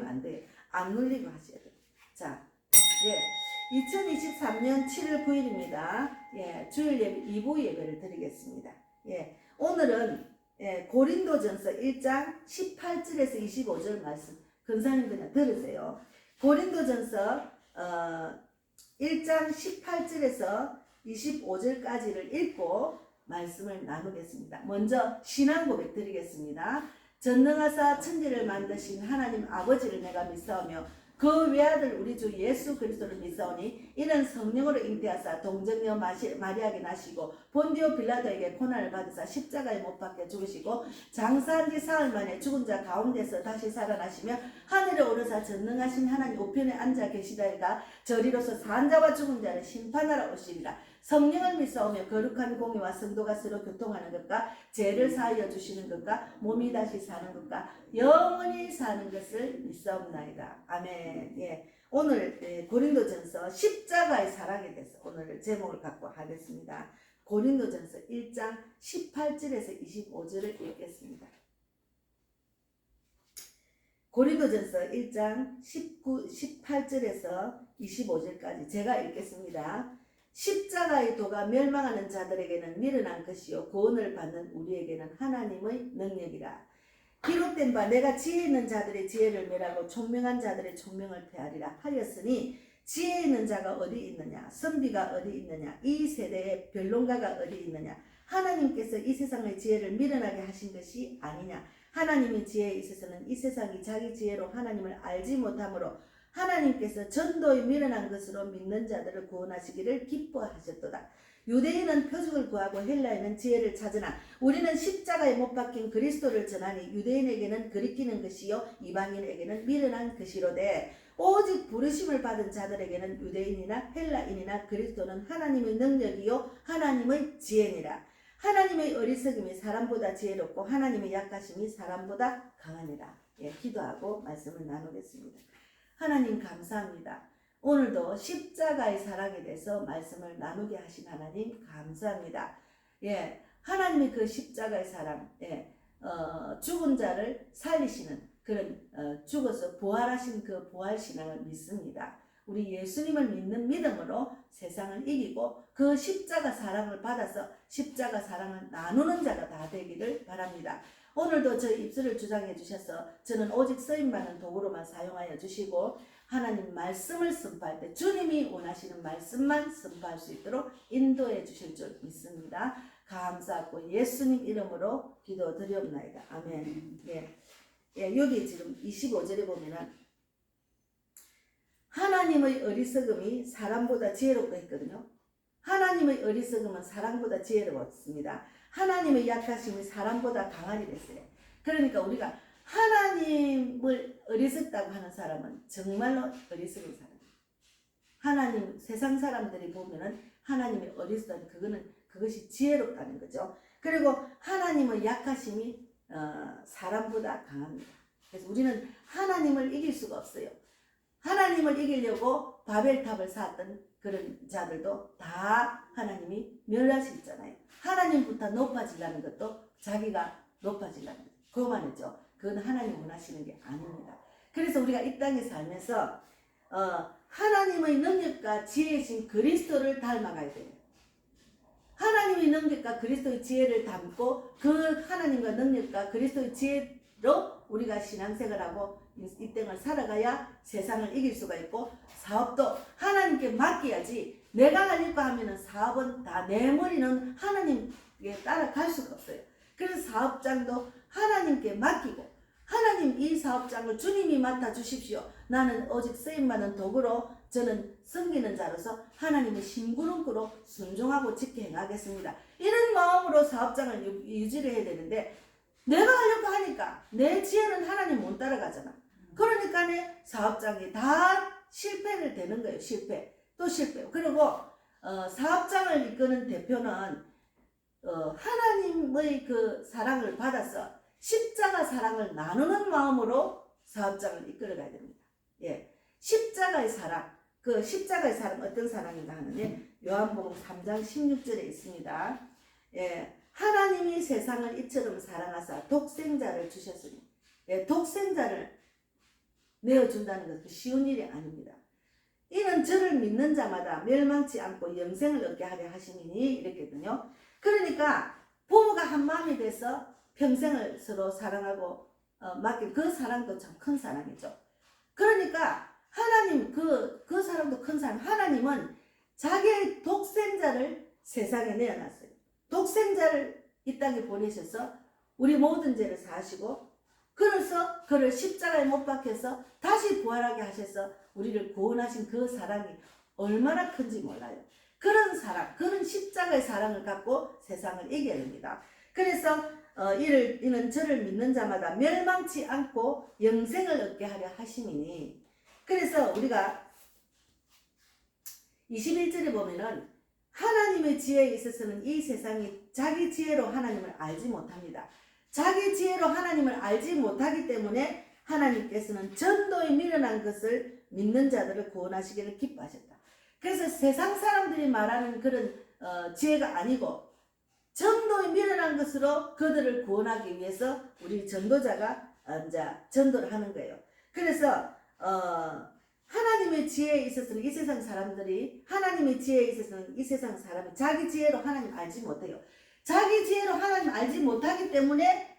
누르면 안 돼요. 안 눌리고 하셔야 돼요. 자, 예, 2023년 7월 9일입니다. 예, 주일 예배 2부 예배를 드리겠습니다. 예, 오늘은 고린도전서 1장 18절에서 25절 말씀 근사님 그냥 들으세요. 고린도전서 1장 18절에서 25절까지를 읽고 말씀을 나누겠습니다. 먼저 신앙 고백 드리겠습니다. 전능하사 천지를 만드신 하나님 아버지를 내가 믿사오며 그 외아들 우리 주 예수 그리스도를 믿사오니 이는 성령으로 잉태하사 동정녀 마리아에게 나시고 본디오 빌라도에게 고난을 받으사 십자가에 못 박혀 죽으시고 장사한 지 사흘 만에 죽은 자 가운데서 다시 살아나시며 하늘에 오르사 전능하신 하나님 우편에 앉아 계시다가 저리로서 산 자와 죽은 자를 심판하러 오시리라. 성령을 믿사오며 거룩한 공의와 성도가 서로 교통하는 것과 죄를 사하여 주시는 것과 몸이 다시 사는 것과 영원히 사는 것을 믿사옵나이다. 아멘. 예. 오늘 고린도전서 십자가의 사랑에 대해서 오늘 제목을 갖고 하겠습니다. 고린도전서 1장 18절에서 25절을 읽겠습니다. 고린도전서 1장 18절에서 25절까지 제가 읽겠습니다. 십자가의 도가 멸망하는 자들에게는 미련한 것이요 구원을 받는 우리에게는 하나님의 능력이라. 기록된 바 내가 지혜 있는 자들의 지혜를 멸하고 총명한 자들의 총명을 폐하리라 하였으니 지혜 있는 자가 어디 있느냐, 선비가 어디 있느냐, 이 세대의 변론가가 어디 있느냐. 하나님께서 이 세상의 지혜를 미련하게 하신 것이 아니냐. 하나님의 지혜에 있어서는 이 세상이 자기 지혜로 하나님을 알지 못하므로 하나님께서 전도에 미련한 것으로 믿는 자들을 구원하시기를 기뻐하셨도다. 유대인은 표적을 구하고 헬라인은 지혜를 찾으나 우리는 십자가에 못 박힌 그리스도를 전하니 유대인에게는 거리끼는 것이요 이방인에게는 미련한 것이로되 오직 부르심을 받은 자들에게는 유대인이나 헬라인이나 그리스도는 하나님의 능력이요 하나님의 지혜니라. 하나님의 어리석음이 사람보다 지혜롭고 하나님의 약하심이 사람보다 강하니라. 예, 기도하고 말씀을 나누겠습니다. 하나님 감사합니다. 오늘도 십자가의 사랑에 대해서 말씀을 나누게 하신 하나님 감사합니다. 예, 하나님의 그 십자가의 사랑, 죽은 자를 살리시는 그런 죽어서 부활하신 그 부활신앙을 믿습니다. 우리 예수님을 믿는 믿음으로 세상을 이기고 그 십자가 사랑을 받아서 십자가 사랑을 나누는 자가 다 되기를 바랍니다. 오늘도 저 입술을 주장해 주셔서 저는 오직 쓰임받는 도구로만 사용하여 주시고 하나님 말씀을 선포할 때 주님이 원하시는 말씀만 선포할 수 있도록 인도해 주실 줄 믿습니다. 감사하고 예수님 이름으로 기도드리옵나이다. 아멘. 예, 여기 지금 25절에 보면은 하나님의 어리석음이 사람보다 지혜롭고 했거든요. 하나님의 어리석음은 사람보다 지혜롭습니다. 하나님의 약하심이 사람보다 강하리 됐어요. 그러니까 우리가 하나님을 어리석다고 하는 사람은 정말로 어리석은 사람이에요. 하나님 세상 사람들이 보면은 하나님의 어리석다는 그것이 지혜롭다는 거죠. 그리고 하나님의 약하심이 사람보다 강합니다. 그래서 우리는 하나님을 이길 수가 없어요. 하나님을 이기려고 바벨탑을 쌓았던 그런 자들도 다 하나님이 멸하시잖아요. 하나님부터 높아지려는 것도 자기가 높아지려는 거죠. 그만이죠. 그건 하나님 원하시는 게 아닙니다. 그래서 우리가 이 땅에 살면서 하나님의 능력과 지혜이신 그리스도를 닮아가야 돼요. 하나님의 능력과 그리스도의 지혜를 담고 그 하나님과 능력과 그리스도의 지혜로 우리가 신앙생활하고 이 땅을 살아가야 세상을 이길 수가 있고 사업도 하나님께 맡겨야지. 내가 하려고 하면은 사업은 다 내 머리는 하나님께 따라갈 수가 없어요. 그래서 사업장도 하나님께 맡기고 하나님 이 사업장을 주님이 맡아주십시오. 나는 오직 쓰임받는 도구로 저는 섬기는 자로서 하나님의 심부름꾼으로 순종하고 지켜 행하겠습니다. 이런 마음으로 사업장을 유지를 해야 되는데 내가 하려고 하니까 내 지혜는 하나님 못 따라가잖아. 그러니까 사업장이 다 실패를 되는 거예요. 실패. 또 실패. 그리고 사업장을 이끄는 대표는 하나님의 그 사랑을 받아서 십자가 사랑을 나누는 마음으로 사업장을 이끌어가야 됩니다. 예, 십자가의 사랑. 그 십자가의 사랑 어떤 사랑인가 하면 요한복음 3장 16절에 있습니다. 예, 하나님이 세상을 이처럼 사랑하사 독생자를 주셨으니, 예, 독생자를 내어준다는 것은 쉬운 일이 아닙니다. 이는 저를 믿는 자마다 멸망치 않고 영생을 얻게 하려 하심이니 이랬거든요. 그러니까 부모가 한 마음이 돼서 평생을 서로 사랑하고 맡긴 그 사랑도 참 큰 사랑이죠. 그러니까 하나님 그 사랑도 큰 사랑. 하나님은 자기의 독생자를 세상에 내어놨어요. 독생자를 이 땅에 보내셔서 우리 모든 죄를 사하시고 그래서 그를 십자가에 못 박혀서 다시 부활하게 하셔서 우리를 구원하신 그 사랑이 얼마나 큰지 몰라요. 그런 사랑, 그런 십자가의 사랑을 갖고 세상을 이겨야 됩니다. 그래서 이는 저를 믿는 자마다 멸망치 않고 영생을 얻게 하려 하심이니. 그래서 우리가 21절에 보면은 하나님의 지혜에 있어서는 이 세상이 자기 지혜로 하나님을 알지 못합니다. 자기 지혜로 하나님을 알지 못하기 때문에 하나님께서는 전도에 미련한 것을 믿는 자들을 구원하시기를 기뻐하셨다. 그래서 세상 사람들이 말하는 그런 지혜가 아니고 전도에 미련한 것으로 그들을 구원하기 위해서 우리 전도자가 이제 전도를 하는 거예요. 그래서 하나님의 지혜에 있어서는 이 세상 사람들이 하나님의 지혜에 있어서는 이 세상 사람이 자기 지혜로 하나님 알지 못해요. 자기 지혜로 하나님 알지 못하기 때문에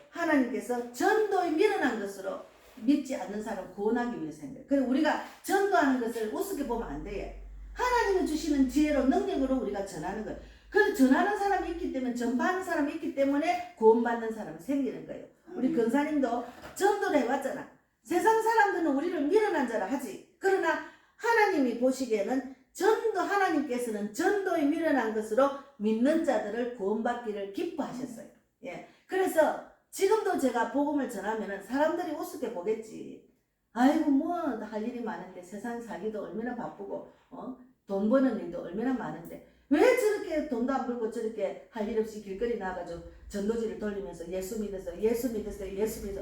하나님께서 전도에 미련한 것으로 믿지 않는 사람을 구원하기 위해서 한 거예요. 그래서 우리가 전도하는 것을 우습게 보면 안 돼요. 하나님이 주시는 지혜로 능력으로 우리가 전하는 거예요. 그래서 전하는 사람이 있기 때문에 전파하는 사람이 있기 때문에 구원받는 사람이 생기는 거예요. 우리 근사님도 전도를 해왔잖아. 세상 사람들은 우리를 미련한 자라 하지. 그러나 하나님이 보시기에는 하나님께서는 전도에 미련한 것으로 믿는 자들을 구원받기를 기뻐하셨어요. 예. 그래서 지금도 제가 복음을 전하면은 사람들이 우습게 보겠지. 아이고 뭐 할 일이 많은데 세상 살기도 얼마나 바쁘고 돈 버는 일도 얼마나 많은데 왜 저렇게 돈도 안 벌고 저렇게 할 일 없이 길거리 나가지고 전도지를 돌리면서 예수 믿어서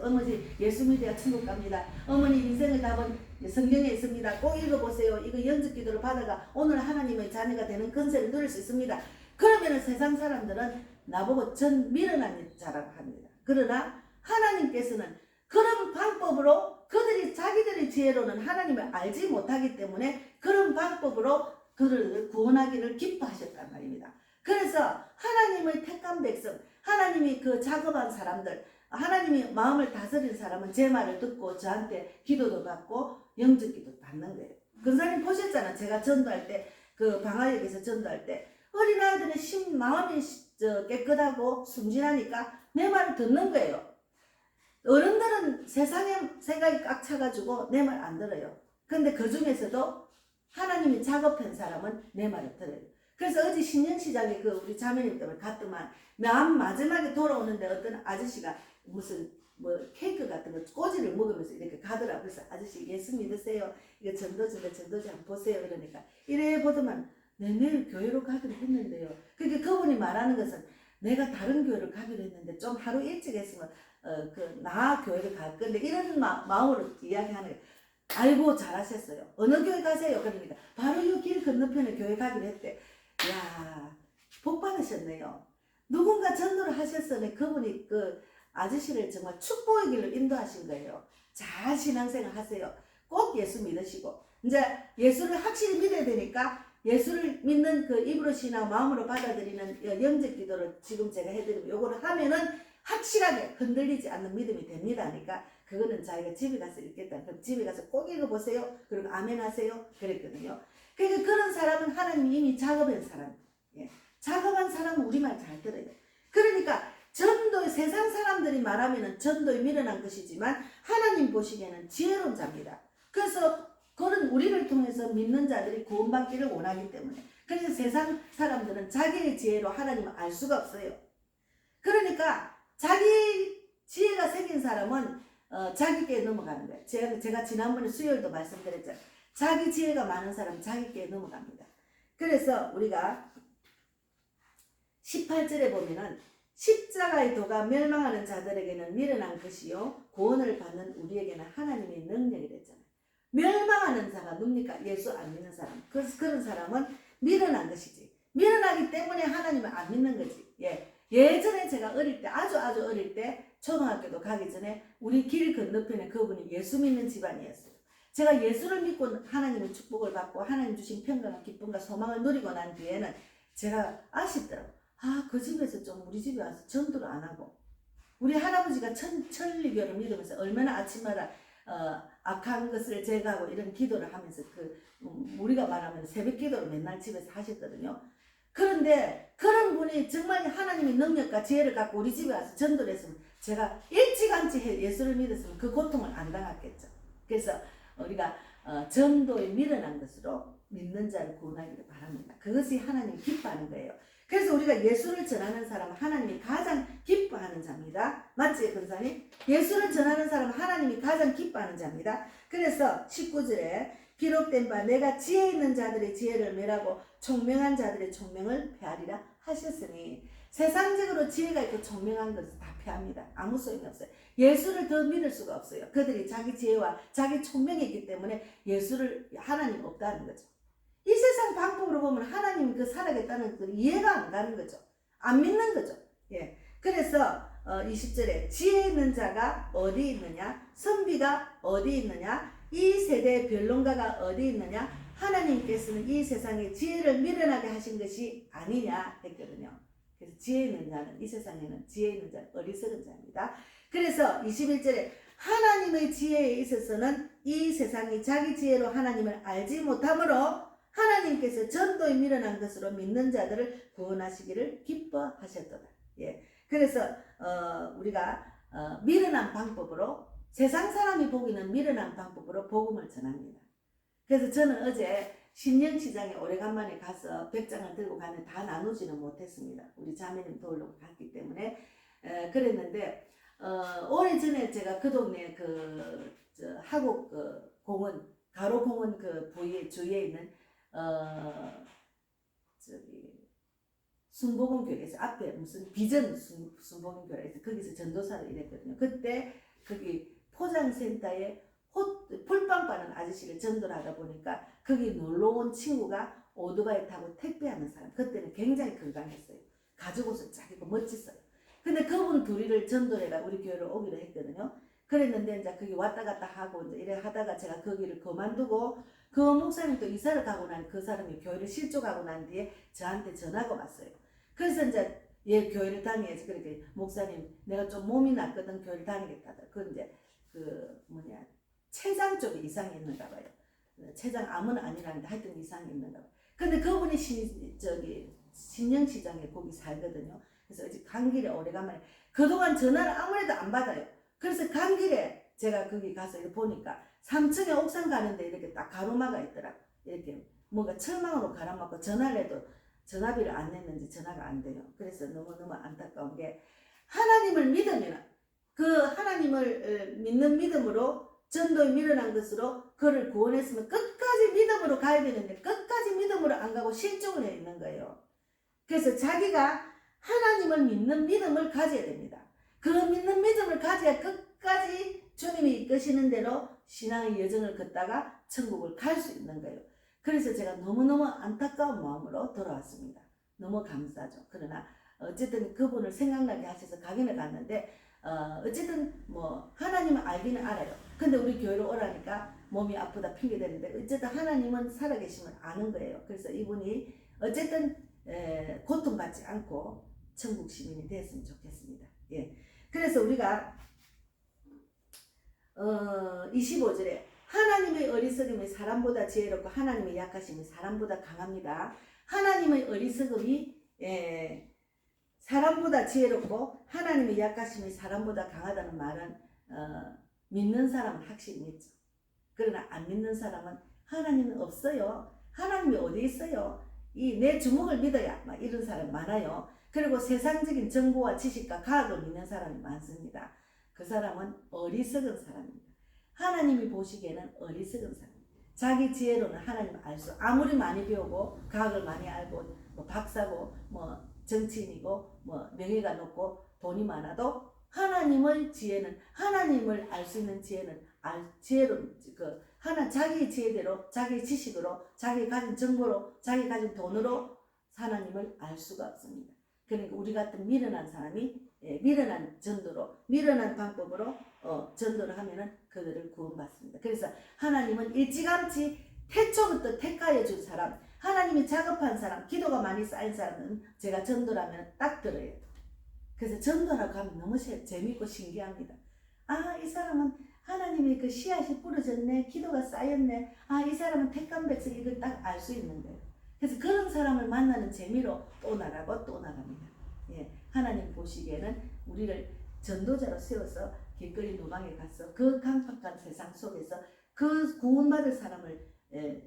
어머니 예수 믿어야 천국 갑니다. 어머니 인생의 답은 성경에 있습니다. 꼭 읽어보세요. 이거 영접기도를 받아가 오늘 하나님의 자녀가 되는 권세를 누릴 수 있습니다. 그러면 세상 사람들은 나보고 미련한 자라고 합니다. 그러나 하나님께서는 그런 방법으로 그들이 자기들의 지혜로는 하나님을 알지 못하기 때문에 그런 방법으로 그를 구원하기를 기뻐하셨단 말입니다. 그래서 하나님의 택한 백성, 하나님이 그 작업한 사람들, 하나님이 마음을 다스린 사람은 제 말을 듣고 저한테 기도도 받고 영접기도 받는 거예요. 근사님 보셨잖아. 제가 전도할 때, 그 방화역에서 전도할 때 어린아이들은 마음이 깨끗하고 순진하니까 내 말을 듣는 거예요. 어른들은 세상에 생각이 꽉 차가지고 내 말 안 들어요. 근데 그 중에서도 하나님이 작업한 사람은 내 말을 들어요. 그래서 어제 신년시장에 우리 자매님 때문에 갔더만 맨 마지막에 돌아오는데 어떤 아저씨가 무슨 케이크 같은 거 꼬지를 먹으면서 이렇게 가더라고요. 그래서 아저씨 예수 믿으세요. 이거 전도지 한번 보세요. 이러니까 이래 보더만 내일 교회로 가기로 했는데요. 그러니까 그분이 말하는 것은 내가 다른 교회를 가기로 했는데 좀 하루 일찍 했으면 나 교회를 갈 건데 이런 마음으로 이야기하는 거예요. 아이고 잘하셨어요. 어느 교회 가세요? 그러니까 바로 이 길 건너편에 교회 가기로 했대. 야, 복 받으셨네요. 누군가 전도를 하셨으니 그분이 그 아저씨를 정말 축복의 길로 인도하신 거예요. 잘 신앙생활 하세요. 꼭 예수 믿으시고 이제 예수를 확실히 믿어야 되니까 예수를 믿는 그 입으로 신앙 마음으로 받아들이는 영접 기도를 지금 제가 해드리면 요거를 하면은 확실하게 흔들리지 않는 믿음이 됩니다. 그러니까 그거는 자기가 집에 가서 읽겠다. 그럼 집에 가서 꼭 읽어보세요. 그리고 아멘 하세요. 그랬거든요. 그러니까 그런 사람은 하나님이 이미 작업한 사람. 예. 작업한 사람은 우리 말 잘 들어요. 그러니까 전도의 세상 사람들이 말하면 전도에 미련한 것이지만 하나님 보시기에는 지혜로운 자입니다. 그래서 그런 우리를 통해서 믿는 자들이 구원받기를 원하기 때문에 그래서 세상 사람들은 자기의 지혜로 하나님을 알 수가 없어요. 그러니까 자기 지혜가 생긴 사람은 자기께 넘어가는 거예요. 제가 지난번에 수요일도 말씀드렸잖아요. 자기 지혜가 많은 사람은 자기께 넘어갑니다. 그래서 우리가 18절에 보면은 십자가의 도가 멸망하는 자들에게는 미련한 것이요 구원을 받는 우리에게는 하나님의 능력이 됐잖아요. 멸망하는 자가 누굽니까? 예수 안 믿는 사람. 그런 사람은 미련한 것이지. 미련하기 때문에 하나님을 안 믿는 거지. 예전에 제가 어릴 때 아주 어릴 때 초등학교도 가기 전에 우리 길 건너편에 그분이 예수 믿는 집안이었어요. 제가 예수를 믿고 하나님의 축복을 받고 하나님 주신 평강과 기쁨과 소망을 누리고 난 뒤에는 제가 아쉽더라고요. 아, 그 집에서 좀 우리 집에 와서 전도를 안 하고, 우리 할아버지가 천리교를 믿으면서 얼마나 아침마다 악한 것을 제거하고 이런 기도를 하면서 우리가 말하면 새벽 기도를 맨날 집에서 하셨거든요. 그런데 그런 분이 정말 하나님의 능력과 지혜를 갖고 우리 집에 와서 전도를 했으면 제가 일찌감치 예수를 믿었으면 그 고통을 안 당했겠죠. 그래서 우리가 전도에 미련한 것으로 믿는 자를 구원하기를 바랍니다. 그것이 하나님이 기뻐하는 거예요. 그래서 우리가 예수를 전하는 사람은 하나님이 가장 기뻐하는 자입니다. 맞지, 권사님? 예수를 전하는 사람은 하나님이 가장 기뻐하는 자입니다. 그래서 19절에 기록된 바 내가 지혜 있는 자들의 지혜를 멸하고 총명한 자들의 총명을 폐하리라 하셨으니, 세상적으로 지혜가 있고 총명한 것을 다 폐합니다. 아무 소용이 없어요. 예수를 더 믿을 수가 없어요. 그들이 자기 지혜와 자기 총명이 있기 때문에 예수를, 하나님 없다는 거죠. 이 세상 방법으로 보면 하나님이 그 살아겠다는 그 이해가 안 가는 거죠. 안 믿는 거죠. 예. 그래서 20절에 지혜 있는 자가 어디 있느냐, 선비가 어디 있느냐, 이 세대의 변론가가 어디 있느냐, 하나님께서는 이 세상에 지혜를 미련하게 하신 것이 아니냐 했거든요. 그래서 지혜 있는 자는, 이 세상에는 지혜 있는 자는 어리석은 자입니다. 그래서 21절에 하나님의 지혜에 있어서는 이 세상이 자기 지혜로 하나님을 알지 못하므로 하나님께서 전도에 미련한 것으로 믿는 자들을 구원하시기를 기뻐하셨도다. 예. 그래서 우리가 미련한 방법으로, 세상 사람이 보기는 미련한 방법으로 복음을 전합니다. 그래서 저는 어제 신령시장에 오래간만에 가서 백장을 들고 가는데 다 나누지는 못했습니다. 우리 자매님 도우려고 갔기 때문에. 그랬는데 오래전에 제가 그 동네 하곡 공원, 가로공원 그 부위에 주위에 있는 순복음교회에서 앞에 무슨 비전 순복음교회에서 거기서 전도사를 일했거든요. 그때 거기 포장센터에 풀빵 파는 아저씨를 전도를 하다 보니까 거기 놀러온 친구가 오토바이 타고 택배하는 사람. 그때는 굉장히 건강했어요. 가죽 옷을 쫙 입고 멋졌어요. 근데 그분 둘이를 전도를 해가 우리 교회로 오기로 했거든요. 그랬는데 이제 거기 왔다 갔다 하고 이제 이래 하다가 제가 거기를 그만두고 그 목사님 또 이사를 가고 난 그 사람이 교회를 실족하고 난 뒤에 저한테 전화가 왔어요. 그래서 이제 얘 교회를 다니면서 그렇게 목사님 내가 좀 몸이 났거든 교회를 다니겠다. 그 이제 췌장 쪽에 이상이 있는가 봐요. 췌장 암은 아니라는데 하여튼 이상이 있는가 봐요. 근데 그분이 신령시장에 거기 살거든요. 그래서 어제 간 길에 오래간만에 그동안 전화를 아무래도 안 받아요. 그래서 간 길에 제가 거기 가서 이렇게 보니까 3층에 옥상 가는데 이렇게 딱 가로막아 있더라. 이렇게 뭔가 철망으로 가로막고 전화를 해도 전화비를 안 냈는지 전화가 안 돼요. 그래서 너무너무 안타까운 게 하나님을 믿으면 그 하나님을 믿는 믿음으로 전도에 미련한 것으로 그를 구원했으면 끝까지 믿음으로 가야 되는데 끝까지 믿음으로 안 가고 실족을 해 있는 거예요. 그래서 자기가 하나님을 믿는 믿음을 가져야 됩니다. 그 믿는 믿음을 가져야 끝까지 주님이 이끄시는 대로 신앙의 여정을 걷다가 천국을 갈 수 있는 거예요. 그래서 제가 너무너무 안타까운 마음으로 돌아왔습니다. 너무 감사하죠. 그러나 어쨌든 그분을 생각나게 하셔서 가기는 갔는데 어쨌든 하나님은 알기는 알아요. 근데 우리 교회로 오라니까 몸이 아프다 핑계대는데 어쨌든 하나님은 살아계심을 아는 거예요. 그래서 이분이 어쨌든 고통받지 않고 천국 시민이 됐으면 좋겠습니다. 예. 그래서 우리가 25절에 하나님의 어리석음이 사람보다 지혜롭고 하나님의 약하심이 사람보다 강합니다. 하나님의 어리석음이 사람보다 지혜롭고 하나님의 약하심이 사람보다 강하다는 말은 믿는 사람은 확실히 믿죠. 그러나 안 믿는 사람은 하나님은 없어요. 하나님이 어디 있어요? 내 주먹을 믿어야 막 이런 사람 많아요. 그리고 세상적인 정보와 지식과 과학을 믿는 사람이 많습니다. 그 사람은 어리석은 사람입니다. 하나님이 보시기에는 어리석은 사람. 자기 지혜로는 하나님을 알 수, 아무리 많이 배우고 과학을 많이 알고 박사고 정치인이고 명예가 높고 돈이 많아도 하나님의 지혜는, 하나님을 알 수 있는 지혜는 지혜로 자기 지혜대로, 자기 지식으로, 자기 가진 정보로, 자기 가진 돈으로 하나님을 알 수가 없습니다. 그러니까 우리 같은 미련한 사람이 미련한 전도로, 미련한 방법으로 전도를 하면은 그들을 구원받습니다. 그래서 하나님은 일찌감치 태초부터 택하여 준 사람, 하나님이 작업한 사람, 기도가 많이 쌓인 사람은 제가 전도라면 딱 들어요. 그래서 전도라고 하면 너무 재밌고 신기합니다. 아, 이 사람은 하나님이 그 씨앗이 부러졌네, 기도가 쌓였네, 아, 이 사람은 택한 백성, 이걸 딱 알 수 있는 거예요. 그래서 그런 사람을 만나는 재미로 또 나가고 또 나갑니다. 예, 하나님 보시기에는 우리를 전도자로 세워서 길거리 노방에 가서 그 강팍한 세상 속에서 그 구원받을 사람을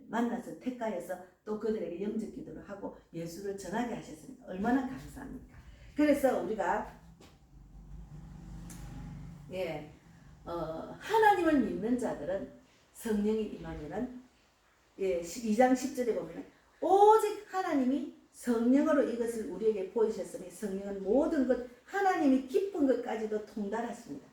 만나서 택하여서 또 그들에게 영접 기도를 하고 예수를 전하게 하셨습니다. 얼마나 감사합니까? 그래서 우리가 하나님을 믿는 자들은 성령이 임하면은 2장 10절에 보면은 오직 하나님이 성령으로 이것을 우리에게 보이셨으니 성령은 모든 것 하나님이 기쁜 것까지도 통달하십니다.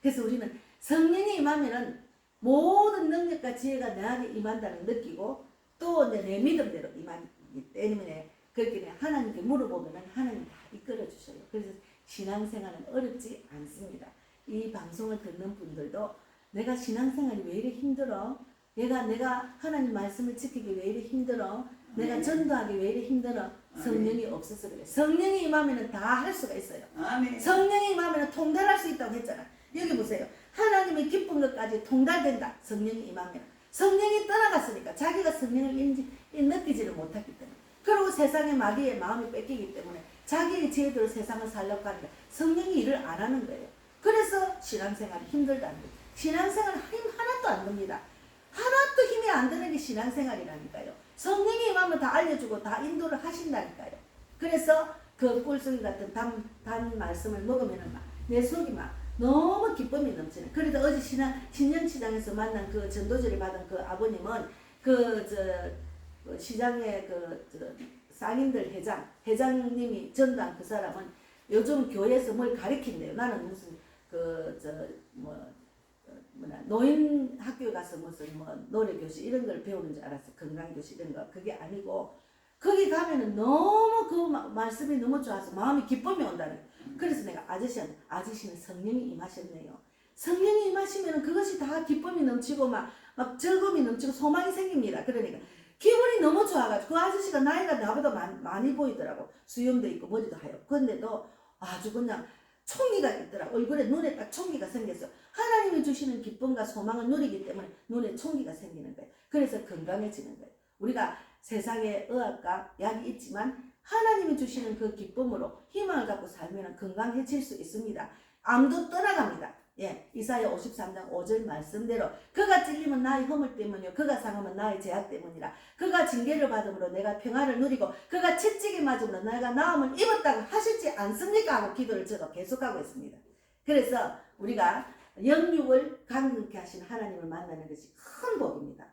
그래서 우리는 성령이 임하면은 모든 능력과 지혜가 나에게 임한다는 느끼고 또 내 믿음대로 임하기 때문에 그렇게 하나님께 물어보면은 하나님 다 이끌어 주셔요. 그래서 신앙생활은 어렵지 않습니다. 이 방송을 듣는 분들도 내가 신앙생활이 왜 이렇게 힘들어? 내가 하나님 말씀을 지키기 왜 이렇게 힘들어? 내가 전도하기 왜 이렇게 힘들어? 성령이 없어서 그래. 성령이 임하면 다 할 수가 있어요. 성령이 임하면 통달할 수 있다고 했잖아. 여기 보세요. 하나님의 기쁜 것까지 통달된다. 성령이 임하면. 성령이 떠나갔으니까 자기가 성령을 느끼지를 못했기 때문에. 그리고 세상의 마귀의 마음이 뺏기기 때문에 자기의 지혜대로 세상을 살려고 하는데 성령이 일을 안 하는 거예요. 그래서 신앙생활이 힘들다는 거예요. 신앙생활 힘 하나도 안 듭니다. 하나도 힘이 안 드는 게 신앙생활이라니까요. 성령이 임하면 다 알려주고 다 인도를 하신다니까요. 그래서 그 꿀송이 같은 단 말씀을 먹으면 막 내 속이 막 너무 기쁨이 넘치는. 그래도 어제 신년시장에서 만난 그 전도지를 받은 그 아버님은 시장의 상인들 회장님이 전도한 그 사람은 요즘 교회에서 뭘 가르친대요. 나는 무슨 노인 학교에 가서 무슨 노래교실 이런 걸 배우는 줄 알았어. 건강교실 이런 거. 그게 아니고 거기 가면은 너무 그 말씀이 너무 좋아서 마음이 기쁨이 온다는 거예요. 그래서 내가 아저씨는 성령이 임하셨네요. 성령이 임하시면 그것이 다 기쁨이 넘치고 막 즐거움이 넘치고 소망이 생깁니다. 그러니까 기분이 너무 좋아가지고 그 아저씨가 나이가 나보다 많이 보이더라고. 수염도 있고 머리도 하얗고. 근데도 아주 그냥 총기가 있더라. 얼굴에 눈에 딱 총기가 생겼어. 하나님이 주시는 기쁨과 소망을 누리기 때문에 눈에 총기가 생기는 거예요. 그래서 건강해지는 거예요. 우리가 세상에 의학과 약이 있지만 하나님이 주시는 그 기쁨으로 희망을 갖고 살면 건강해질 수 있습니다. 암도 떠나갑니다. 이사야 53장 5절 말씀대로 그가 찔리면 나의 허물 때문이요 그가 상하면 나의 죄악 때문이라. 그가 징계를 받음으로 내가 평화를 누리고 그가 채찍에 맞음으로 내가 나음을 입었다고 하시지 않습니까? 하고 기도를 저도 계속하고 있습니다. 그래서 우리가 영육을 강건케 하신 하나님을 만나는 것이 큰 복입니다.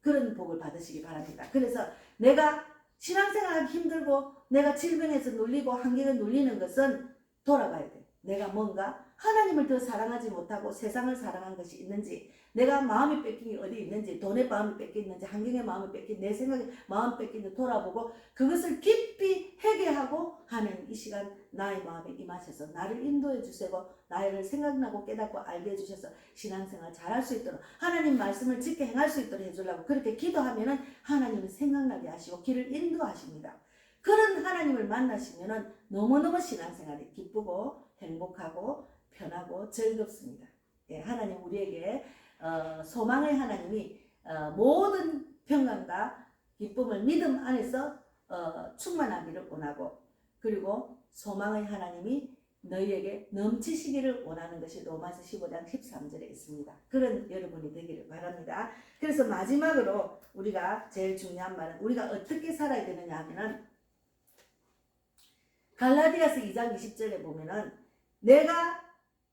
그런 복을 받으시기 바랍니다. 그래서 내가 신앙생활하기 힘들고 내가 질병에서 눌리고 환경에 눌리는 것은 돌아가야 돼. 내가 뭔가 하나님을 더 사랑하지 못하고 세상을 사랑한 것이 있는지, 내가 마음이 뺏긴 게 어디 있는지, 돈의 마음이 뺏겼는지, 환경의 마음이 뺏긴, 내 생각에 마음 뺏긴지 돌아보고 그것을 깊이 회개하고 하는 이 시간 나의 마음에 임하셔서 나를 인도해 주시고 나를 생각나고 깨닫고 알게 해주셔서 신앙생활 잘할 수 있도록 하나님 말씀을 지켜 행할 수 있도록 해주려고 그렇게 기도하면은 하나님은 생각나게 하시고 길을 인도하십니다. 그런 하나님을 만나시면은 너무너무 신앙생활이 기쁘고 행복하고 편하고 즐겁습니다. 하나님 우리에게 소망의 하나님이 모든 평강과 기쁨을 믿음 안에서 충만하기를 원하고, 그리고 소망의 하나님이 너희에게 넘치시기를 원하는 것이 로마서 15장 13절에 있습니다. 그런 여러분이 되기를 바랍니다. 그래서 마지막으로 우리가 제일 중요한 말은 우리가 어떻게 살아야 되느냐 하면은 갈라디아서 2장 20절에 보면은 내가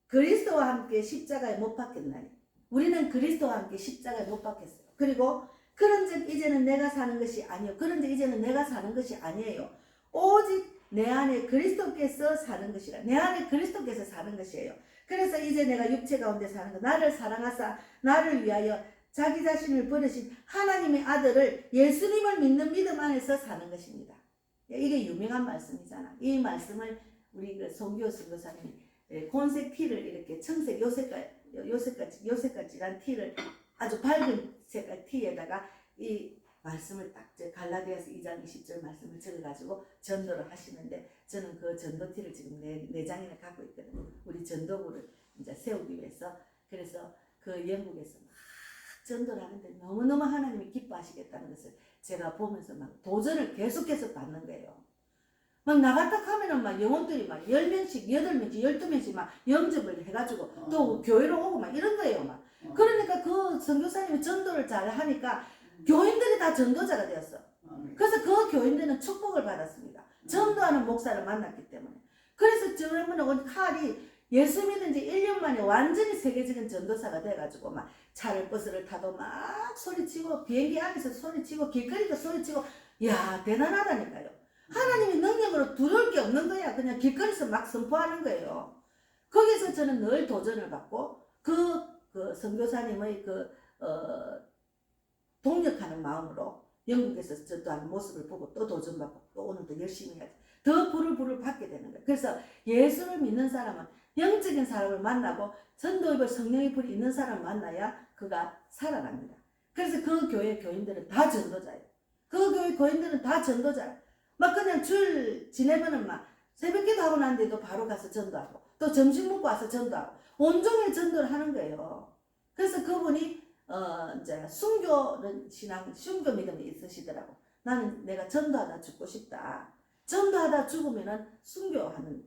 그리스도와 함께 십자가에 못 박혔나니, 우리는 그리스도와 함께 십자가에 못 박혔어요. 그리고 그런즉 이제는 내가 사는 것이 아니요, 그런즉 이제는 내가 사는 것이 아니에요. 오직 내 안에 그리스도께서 사는 것이라. 내 안에 그리스도께서 사는 것이에요. 그래서 이제 내가 육체 가운데 사는 것, 나를 사랑하사 나를 위하여 자기 자신을 버리신 하나님의 아들을 예수님을 믿는 믿음 안에서 사는 것입니다. 이게 유명한 말씀이잖아. 이 말씀을 우리 그 송기호 선교사님이 곤색 티를 이렇게 청색 요색깔 진한 티를 아주 밝은 색깔 티에다가 이 말씀을 딱 갈라디아서 2장 20절 말씀을 적어가지고 전도를 하시는데 저는 그 전도 티를 지금 네 장이나 갖고 있거든요. 우리 전도부를 이제 세우기 위해서. 그래서 그 영국에서 막 전도를 하는데 너무너무 하나님이 기뻐하시겠다는 것을 제가 보면서 막 도전을 계속해서 받는 거예요. 막 나갔다 하면은 막 영혼들이 막 10명씩, 8명씩, 12명씩 막 영접을 해가지고 또 교회로 오고 막 이런 거예요. 막. 그러니까 그 선교사님이 전도를 잘 하니까 교인들이 다 전도자가 되었어. 그래서 그 교인들은 축복을 받았습니다. 전도하는 목사를 만났기 때문에. 그래서 저러면 칼이 예수 믿은 지 1년 만에 완전히 세계적인 전도사가 돼가지고 막 차를 버스를 타도 막 소리치고 비행기 안에서 소리치고 길거리도 소리치고 야 대단하다니까요. 하나님의 능력으로 두려울 게 없는 거야. 그냥 길거리에서 막 선포하는 거예요. 거기서 저는 늘 도전을 받고 그 선교사님의 동력하는 마음으로 영국에서 전도하는 모습을 보고 또 도전받고 또 오늘도 열심히 해야지. 더 불을 받게 되는 거예요. 그래서 예수를 믿는 사람은 영적인 사람을 만나고 전도의 불, 성령의 불이 있는 사람을 만나야 그가 살아납니다. 그래서 그 교회 교인들은 다 전도자예요. 그 교회 교인들은 다 전도자예요. 막 그냥 주일 지내면은 막 새벽기도 하고 난 뒤에도 바로 가서 전도하고 또 점심 먹고 와서 전도하고 온종일 전도를 하는 거예요. 그래서 그분이 이제 순교는 순교 믿음이 있으시더라고. 나는 내가 전도하다 죽고 싶다. 전도하다 죽으면은 순교하는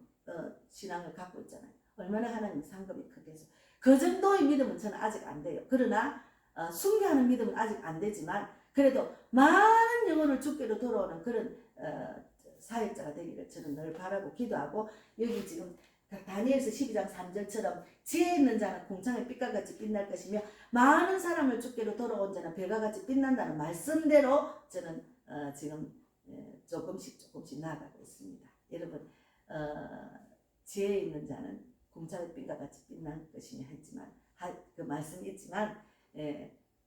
신앙을 갖고 있잖아요. 얼마나 하나님 상급이 크겠어. 그 정도의 믿음은 저는 아직 안 돼요. 그러나 순교하는 믿음은 아직 안 되지만 그래도 많은 영혼을 주께로 돌아오는 그런 사역자가 되기를 저는 늘 바라고 기도하고 여기 지금 다니엘서 12장 3절처럼 지혜 있는 자는 공창의 빛깔같이 빛날 것이며 많은 사람을 주께로 돌아온 자는 별과같이 빛난다는 말씀대로 저는 지금 조금씩 나아가고 있습니다. 여러분 지혜 있는 자는 공창의 빛과 같이 빛날 것이며 했지만 그 말씀이 있지만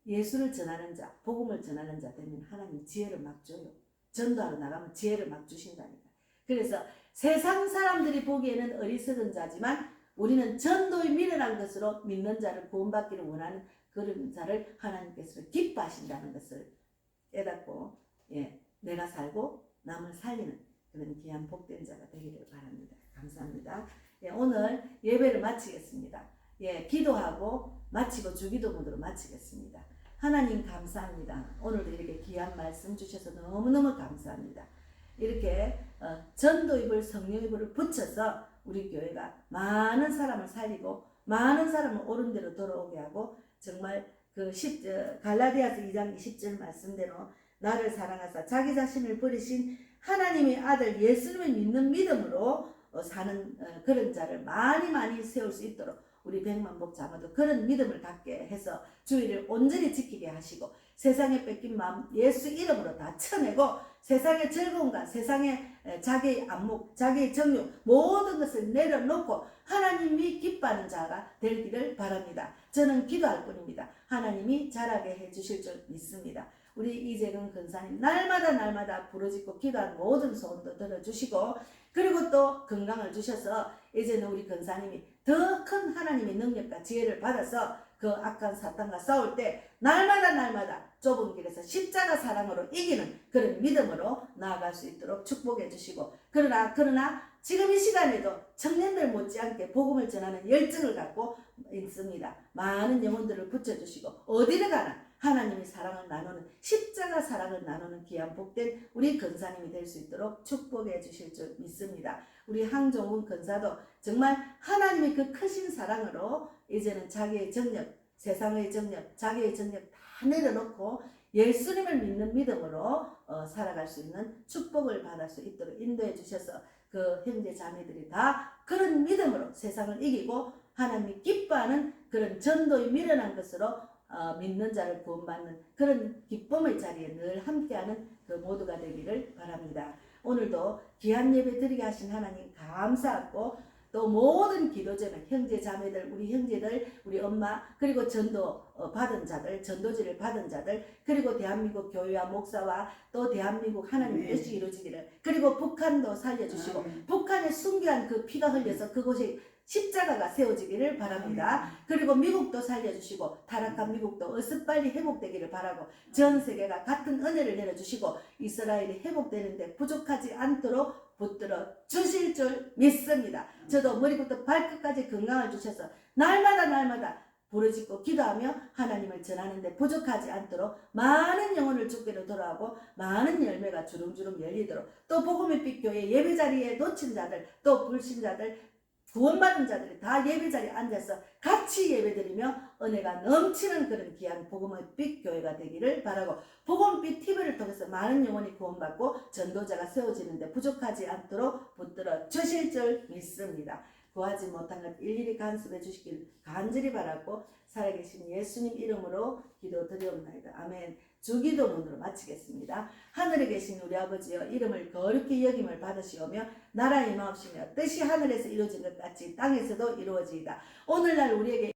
예수를 전하는 자, 복음을 전하는 자 되면 하나님 지혜를 막 줘요. 전도하러 나가면 지혜를 막 주신다니까. 그래서 세상 사람들이 보기에는 어리석은 자지만 우리는 전도에 미련한 것으로 믿는 자를 구원받기를 원하는 그런 자를 하나님께서 기뻐하신다는 것을 깨닫고 내가 살고 남을 살리는 그런 귀한 복된 자가 되기를 바랍니다. 감사합니다. 오늘 예배를 마치겠습니다. 기도하고 마치고 주기도문으로 마치겠습니다. 하나님 감사합니다. 오늘도 이렇게 귀한 말씀 주셔서 너무너무 감사합니다. 이렇게 전도의 불, 성령의 불을 붙여서 우리 교회가 많은 사람을 살리고 많은 사람을 옳은 대로 돌아오게 하고 정말 갈라디아서 2장 20절 말씀대로 나를 사랑하사 자기 자신을 버리신 하나님의 아들 예수님을 믿는 믿음으로 사는 그런 자를 많이 세울 수 있도록 우리 백만복 자녀도 그런 믿음을 갖게 해서 주의를 온전히 지키게 하시고 세상에 뺏긴 마음 예수 이름으로 다 쳐내고 세상의 즐거움과 세상의 자기의 안목, 자기의 정욕 모든 것을 내려놓고 하나님이 기뻐하는 자가 되기를 바랍니다. 저는 기도할 뿐입니다. 하나님이 자라게 해주실 줄 믿습니다. 우리 이재근 근사님 날마다 부르짖고 기도한 모든 소원도 들어주시고 그리고 또 건강을 주셔서 이제는 우리 근사님이 더 큰 하나님의 능력과 지혜를 받아서 그 악한 사탄과 싸울 때 날마다 좁은 길에서 십자가 사랑으로 이기는 그런 믿음으로 나아갈 수 있도록 축복해 주시고 그러나 지금 이 시간에도 청년들 못지않게 복음을 전하는 열정을 갖고 있습니다. 많은 영혼들을 붙여주시고 어디를 가나 하나님의 사랑을 나누는 십자가 사랑을 나누는 귀한 복된 우리 근사님이 될 수 있도록 축복해 주실 줄 믿습니다. 우리 항종훈 근사도 정말 하나님의 그 크신 사랑으로 이제는 자기의 정력, 세상의 정력, 자기의 정력 다 내려놓고 예수님을 믿는 믿음으로 살아갈 수 있는 축복을 받을 수 있도록 인도해 주셔서 그 형제 자매들이 다 그런 믿음으로 세상을 이기고 하나님이 기뻐하는 그런 전도에 미련한 것으로 믿는 자를 구원받는 그런 기쁨의 자리에 늘 함께하는 그 모두가 되기를 바랍니다. 오늘도 귀한 예배 드리게 하신 하나님 감사하고 또 모든 기도제는 형제 자매들, 우리 형제들, 우리 엄마, 그리고 전도 받은 자들, 전도지를 받은 자들, 그리고 대한민국 교회와 목사와 또 대한민국 하나님의 뜻이 이루어지기를, 그리고 북한도 살려주시고 북한에 순교한 그 피가 흘려서 그곳에 십자가가 세워지기를 바랍니다. 그리고 미국도 살려주시고 타락한 미국도 어서 빨리 회복되기를 바라고, 전 세계가 같은 은혜를 내려주시고 이스라엘이 회복되는데 부족하지 않도록 붙들어 주실 줄 믿습니다. 저도 머리부터 발끝까지 건강을 주셔서 날마다 부르짖고 기도하며 하나님을 전하는데 부족하지 않도록 많은 영혼을 주께로 돌아오고 많은 열매가 주름주름 열리도록, 또 복음의 빛 교회 예배자리에 놓친 자들, 또 불신자들, 구원받은 자들이 다 예배자리에 앉아서 같이 예배드리며 은혜가 넘치는 그런 귀한 복음의 빛 교회가 되기를 바라고, 복음빛 TV를 통해서 많은 영혼이 구원받고 전도자가 세워지는데 부족하지 않도록 붙들어 주실 줄 믿습니다. 구하지 못한 것 일일이 간섭해 주시길 간절히 바라고 살아계신 예수님 이름으로 기도드리옵나이다. 아멘. 주기도문으로 마치겠습니다. 하늘에 계신 우리 아버지여, 이름을 거룩히 여김을 받으시오며 나라 임하옵시며 뜻이 하늘에서 이루어진 것 같이 땅에서도 이루어지이다. 오늘날 우리에게